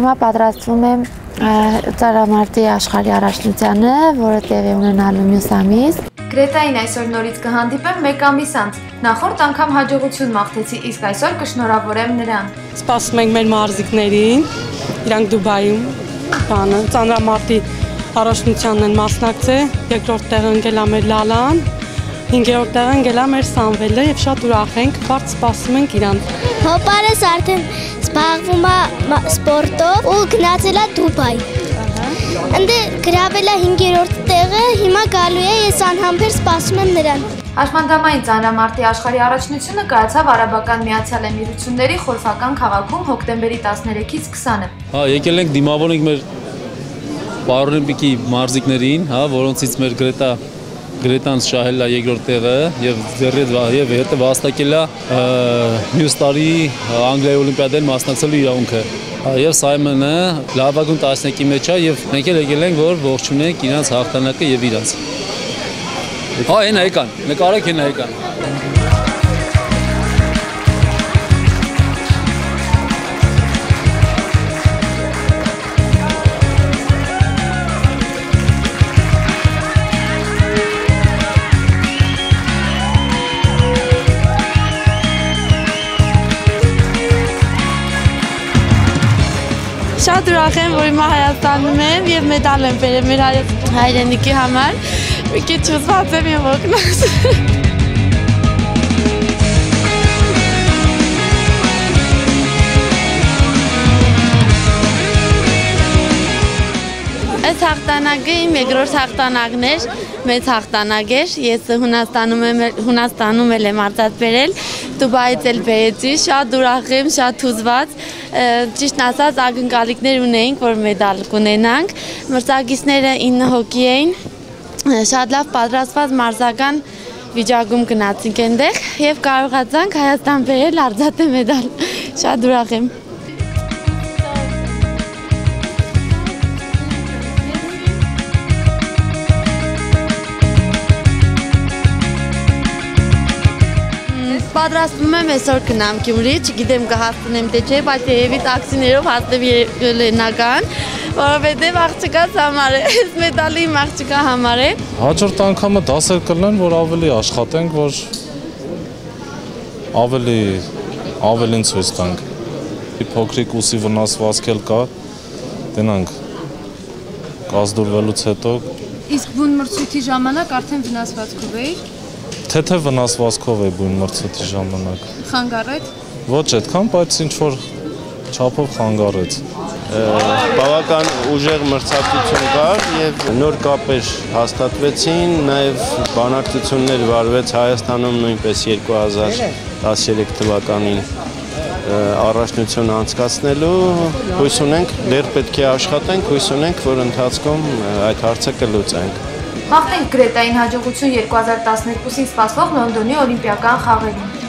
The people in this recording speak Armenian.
Հիմա պատրաստվում եմ ծառամարտի աշխարհի առաջնությանը, որը տեղի ունենալու մյուս ամիս։ Գրետային այսօր նորից կհանդիպեմ 1 ամիս անց։ Նախորդ անգամ հաջողություն մաղթեցի, իսկ այսօր կշնորհավորեմ նրան։ Սպասում ենք մեր մարզիկներին, իրանք Դուբայում, ծանրամարտի առաջնությանն են մասնակցել, երկրորդ տեղը ընկել է մեր Լալան, 5-րդ տեղը ընկել է մեր Սամվելը եւ շատ ուրախ ենք, բարդ սպասում ենք իրանց։ Հոպարս արդեն զբաղվում է սպորտով ու գնացել է Դուբայ։ Ընդ գրավել է 5-րդ տեղը, հիմա գալու է, ես անհամբեր սպասում եմ նրան։ Հաշմանդամային ծանրամարտի աշխարհի առաջնությունը կայացավ Արաբական Միացյալ Էմիրությունների Խորֆական քաղաքում հոկտեմբերի 13-ից 20-ը։ Հա, եկել ենք դիմավորենք մեր Պարալիմպիկի մարզիկներին, հա, որոնցից մեր Գրետան շահել է երկրորդ տեղը եւ հետո վաստակել է մյուս տարի Անգլիայի օլիմպիադային մասնակցելու իրավունքը։ Եվ Սայմոնը լավագույն 13-ի մեջ է եւ մենք էլ եկել ենք որ ողջունենք իրանց հաղթանակը եւ իրանց։ Հա, այն հայկան, նկարեք այն հայկան։ Շատ ուրախ եմ, որ հիմա Հայաստանում եմ եւ մեդալ եմ բերել մեր հայրենիքի համար։ Մի քիչ հուզված եմ եւ ոգնած։ Այս հաղթանակը իմ երկրորդ հաղթանակն էր, մեծ հաղթանակ էր։ Ես Հունաստանում եմ արծաթ բերել, Դուբայից էլ բերեցի, շատ ուրախ եմ, շատ հուզված։ Ճիշտն ասած ակնկալիքներ ունեինք, որ մեդալ կունենանք։ Մրցակիցները 9 հոգի էին, շատ լավ պատրաստված մարզական վիճակում գնացինք այնտեղ եւ կարողացանք Հայաստան բերել արծաթե մեդալ։ Շատ ուրախ եմ։ Պատրաստվում եմ այսօր գնամ Գյումրի, չգիտեմ կհասնեմ թե չէ, բայց երևի տաքսիներով հասնեմ Լեննական, որովհետև աղջկաս համար է, այս մեդալի իմ աղջկա համար է։ Հաջորդ անգամը դասեր կլինեն, որ ավելի աշխատենք, որ ավելին ցույց տանք։ Փոքրիկ ուսի վնասվածք էլ կա, տենանք կազդուրվելուց հետո։ Իսկ բուն մրցույթի ժամանակ արդեն վնասվածքով էիր։ Թե վնասվածքով է բուն մրցույթի ժամանակ։ Խանգարեց։ Ոչ այդքան, բայց ինչ որ չափով խանգարեց։ Բավական ուժեղ մրցակցություն կար եւ նոր կապեր հաստատվեցին, նաեւ բանակցություններ վարվեց Հայաստանում նույնպես 2013 թվականին առաջնություն անցկացնելու։ Հույս ունենք, դեռ պետք է աշխատենք, հույս ունենք, որ ընթացքում այդ հարցը կլուծենք։ Մաղթենք Գրետային հաջողություն 2012-ին սպասվող Լոնդոնի օլիմպիական խաղերին։